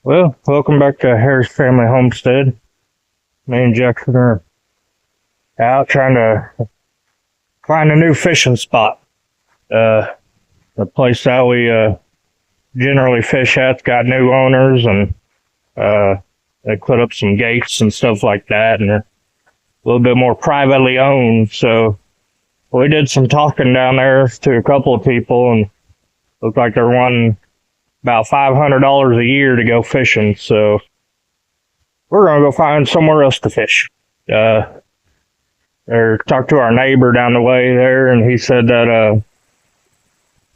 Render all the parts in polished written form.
Well, welcome back to Harris Family Homestead. Me and Jackson are out trying to find a new fishing spot. The place that we generally fish at's got new owners, and they put up some gates and stuff like that, and they're a little bit more privately owned. So we did some talking down there to a couple of people, and looked like they're wanting about $500 a year to go fishing. So we're gonna go find somewhere else to fish. Or talked to our neighbor down the way there, and he said that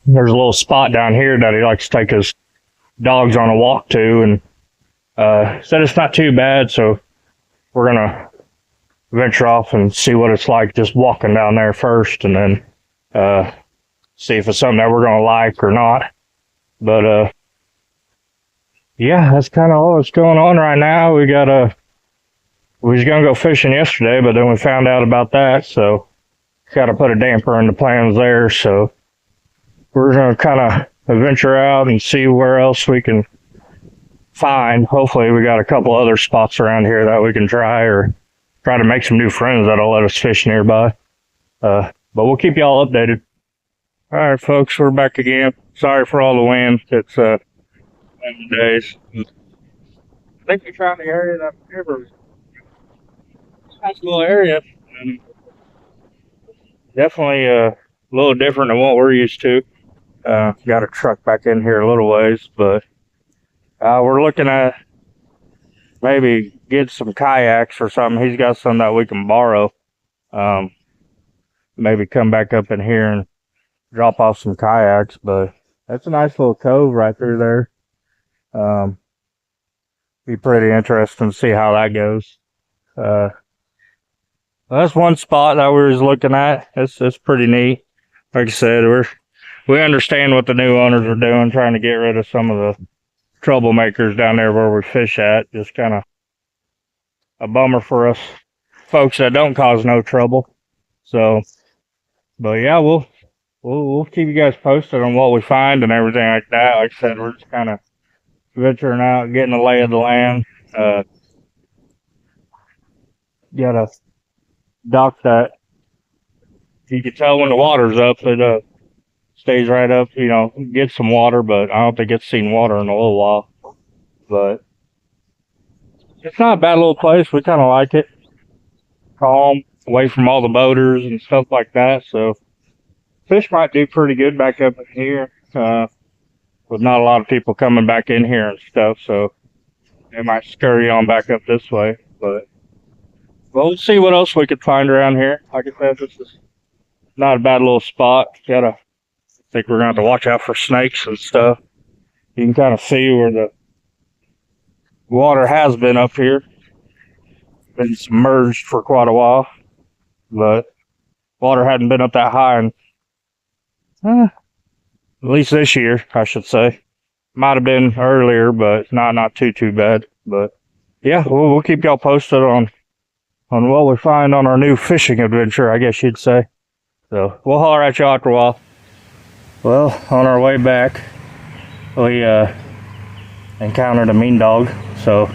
there's a little spot down here that he likes to take his dogs on a walk to, and said it's not too bad. So we're gonna venture off and see what it's like just walking down there first, and then see if it's something that we're gonna like or not. But yeah, that's kind of all that's going on right now. We was gonna go fishing yesterday, but then we found out about that, so got to put a damper in the plans there. So we're gonna kind of venture out and see where else we can find. Hopefully, we got a couple other spots around here that we can try, or try to make some new friends that'll let us fish nearby. But we'll keep y'all updated. All right, folks, we're back again. Sorry for all the wind. It's windy days. I think we found the area that river. Nice little area. And definitely a little different than what we're used to. Got a truck back in here a little ways, but we're looking at maybe get some kayaks or something. He's got some that we can borrow. Maybe come back up in here and drop off some kayaks, but that's a nice little cove right through there. Be pretty interesting to see how that goes. That's one spot that we was looking at. It's pretty neat. Like I said, we understand what the new owners are doing, trying to get rid of some of the troublemakers down there where we fish at. Just kind of a bummer for us folks that don't cause no trouble. So, but yeah, we'll keep you guys posted on what we find and everything like that. Like I said, we're just kind of venturing out, getting the lay of the land. Got a dock that you can tell when the water's up. It stays right up, gets some water, but I don't think it's seen water in a little while. But it's not a bad little place. We kind of like it. Calm, away from all the boaters and stuff like that. So fish might do pretty good back up in here, with not a lot of people coming back in here and stuff. So they might scurry on back up this way. But well, let's see what else we could find around here. Like I said, this is not a bad little spot. I think we're gonna have to watch out for snakes and stuff. You can kind of see where the water has been up here. Been submerged for quite a while, but water hadn't been up that high in, at least this year, I should say. Might have been earlier, but not too bad. But yeah, we'll keep y'all posted on what we find on our new fishing adventure, I guess you'd say. So we'll holler at y'all after a while. Well, on our way back, we encountered a mean dog. So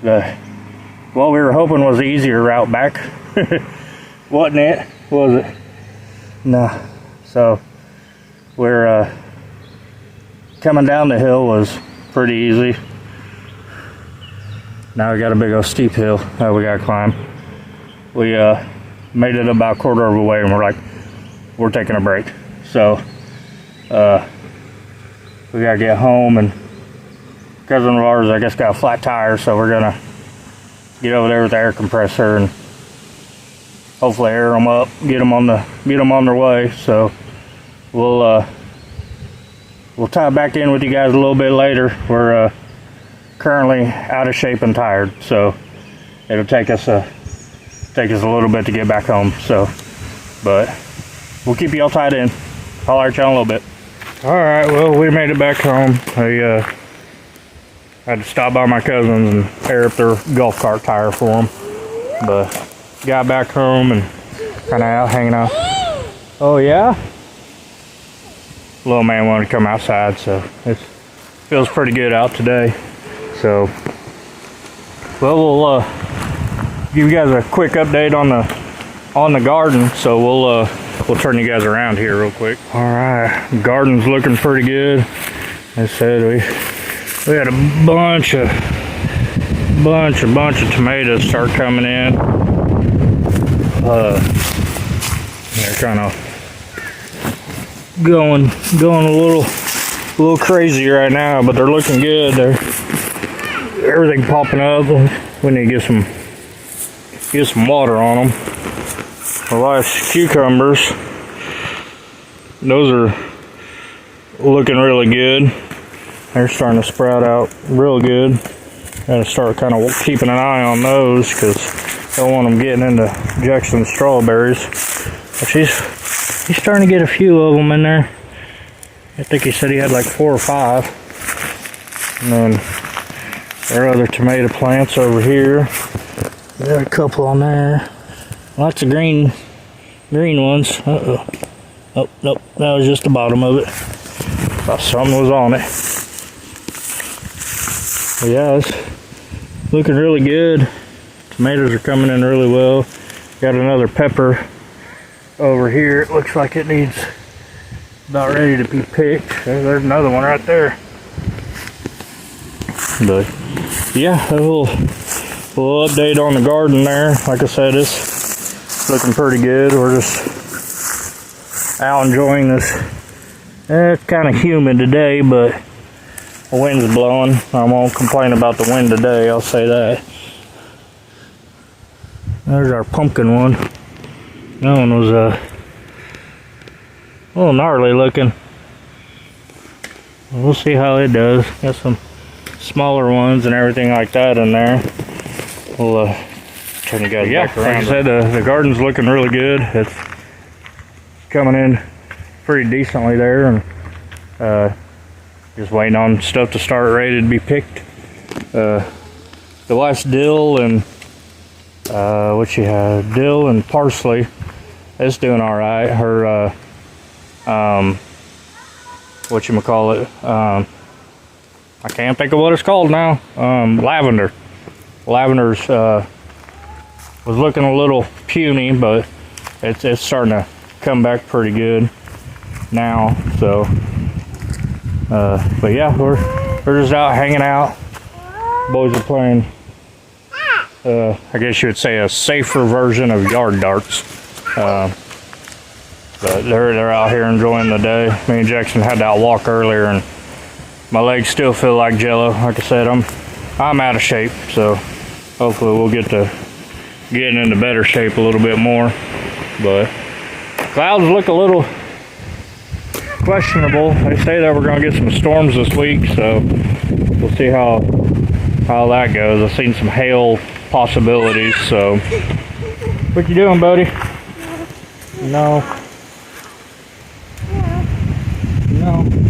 what we were hoping was the easier route back. Wasn't it? Was it? No. So we're coming down the hill was pretty easy. Now we got a big old steep hill that we gotta climb. We made it about a quarter of the way, and we're taking a break. So we gotta get home, and cousin of ours, I guess, got a flat tire, so we're gonna get over there with the air compressor and hopefully air them up, get them on their way. So we'll tie back in with you guys a little bit later. We're currently out of shape and tired, so it'll take us a little bit to get back home. So, but we'll keep y'all tied in. Holler at y'all in a little bit. All right, well, we made it back home. I had to stop by my cousins and air up their golf cart tire for them. But got back home and kind of out hanging out. Oh yeah? Little man wanted to come outside, so it feels pretty good out today. So, well, we'll give you guys a quick update on the garden. So we'll turn you guys around here real quick. All right, garden's looking pretty good. As I said, we had a bunch of tomatoes start coming in. They're kind of going a little crazy right now, but they're looking good. They're everything popping up. We need to get some water on them. The last cucumbers, those are looking really good. They're starting to sprout out real good. Gotta start kind of keeping an eye on those because don't want them getting into Jackson's strawberries. But he's starting to get a few of them in there. I think he said he had like 4 or 5. And then there are other tomato plants over here. Got a couple on there. Lots of green ones. Uh-oh. Oh, nope, that was just the bottom of it. Thought something was on it. But yeah, it's looking really good. Tomatoes are coming in really well. Got another pepper over here. It looks like it needs about ready to be picked. There's another one right there. But yeah, we'll update on the garden there. Like I said, it's looking pretty good. We're just out enjoying this. It's kind of humid today, but the wind's blowing. I won't complain about the wind today, I'll say that. There's our pumpkin one. That one was a little gnarly looking. We'll see how it does. Got some smaller ones and everything like that in there. We'll turn you guys back around. Like I said, the garden's looking really good. It's coming in pretty decently there, and just waiting on stuff to start ready to be picked. The last dill and what she had, dill and parsley, it's doing all right. Her whatchamacallit, I can't think of what it's called now. Lavender's was looking a little puny, but it's starting to come back pretty good now. So but yeah, we're just out hanging out. Boys are playing I guess you would say a safer version of yard darts. But they're out here enjoying the day. Me and Jackson had that walk earlier, and my legs still feel like jello. Like I said, I'm out of shape, so hopefully we'll get to getting into better shape a little bit more. But clouds look a little questionable. They say that we're gonna get some storms this week, so we'll see how that goes. I've seen some hail possibilities. So what you doing, buddy? No.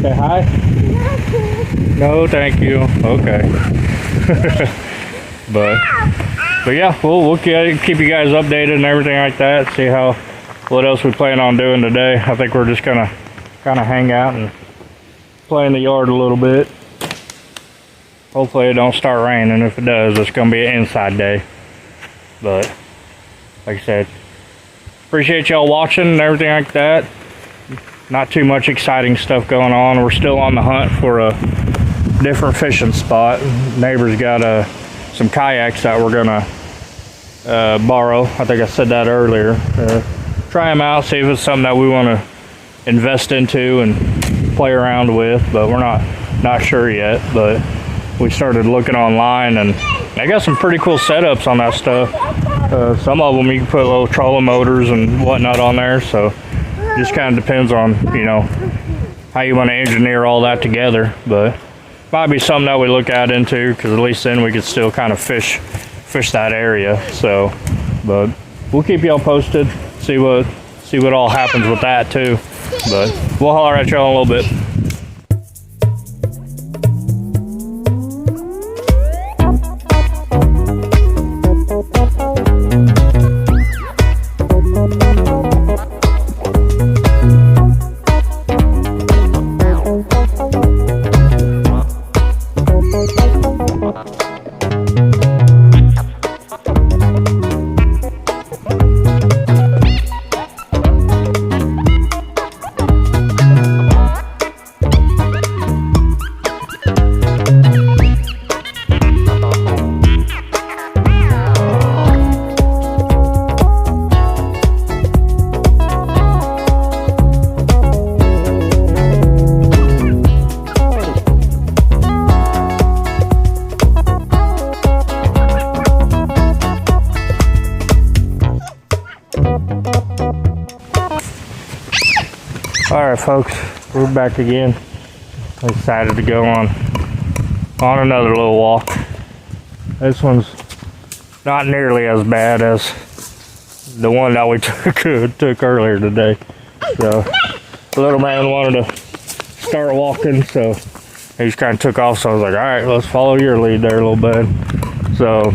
Say hi. No, thank you. Okay. but yeah, we'll keep you guys updated and everything like that. See what else we plan on doing today. I think we're just gonna kind of hang out and play in the yard a little bit. Hopefully it don't start raining. If it does, it's gonna be an inside day. But like I said, appreciate y'all watching and everything like that. Not too much exciting stuff going on. We're still on the hunt for a different fishing spot. Neighbors got some kayaks that we're gonna borrow. I think I said that earlier. Try them out, see if it's something that we want to invest into and play around with, but we're not sure yet. But we started looking online, and they got some pretty cool setups on that stuff. Some of them you can put little trolling motors and whatnot on there, so just kind of depends on, you know, how you want to engineer all that together. But might be something that we look out into, because at least then we could still kind of fish that area. So, but we'll keep y'all posted, see what all happens with that too. But we'll holler at y'all in a little bit. Alright folks, we're back again. I'm excited to go on another little walk. This one's not nearly as bad as the one that we took earlier today. So the little man wanted to start walking, so he just kind of took off. So I was like, alright, let's follow your lead there a little bit. So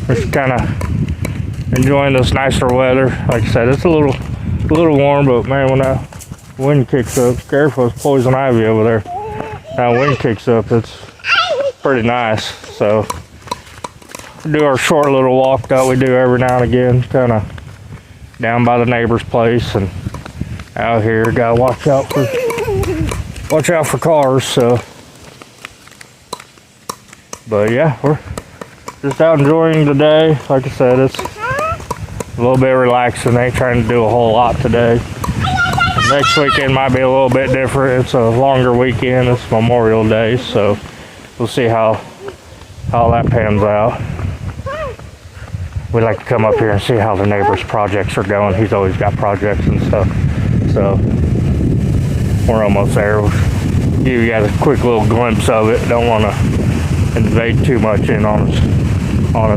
we're just kind of enjoying this nicer weather. Like I said, it's a little warm, but man, when that wind kicks up, careful, it's poison ivy over there. That wind kicks up, it's pretty nice. So we do our short little walk that we do every now and again, kind of down by the neighbor's place and out here. Gotta watch out for cars. So, but yeah, we're just out enjoying the day. Like I said, it's a little bit relaxing. Ain't trying to do a whole lot today. Next weekend might be a little bit different. It's a longer weekend. It's Memorial Day, so we'll see how that pans out. We like to come up here and see how the neighbor's projects are going. He's always got projects and stuff. So we're almost there. We'll give you guys a quick little glimpse of it. Don't want to invade too much in on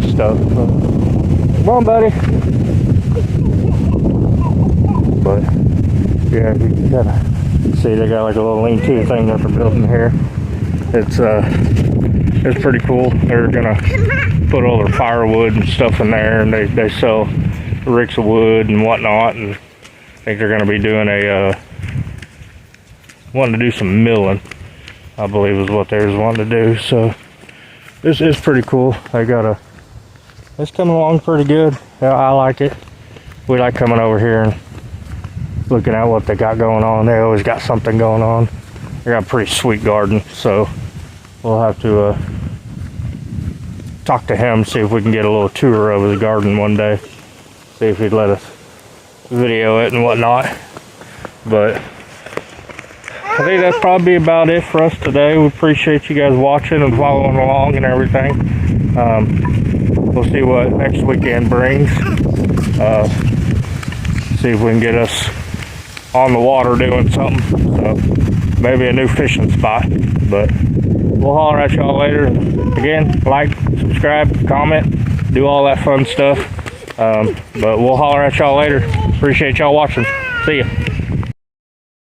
his stuff. Come on, buddy. But yeah, you can kind of see they got like a little lean-to thing that they're building here. It's pretty cool. They're gonna put all their firewood and stuff in there, and they sell ricks of wood and whatnot. And I think they're gonna be doing wanting to do some milling, I believe is what they was wanting to do. So this is pretty cool. It's coming along pretty good. Yeah, I like it. We like coming over here and looking at what they got going on. They always got something going on. They got a pretty sweet garden, so we'll have to talk to him, see if we can get a little tour over the garden one day, see if he'd let us video it and whatnot. But I think that's probably about it for us today. We appreciate you guys watching and following along and everything. We'll see what next weekend brings. See if we can get us on the water doing something. So maybe a new fishing spot. But we'll holler at y'all later. Again, like, subscribe, comment, do all that fun stuff. But we'll holler at y'all later. Appreciate y'all watching. See ya.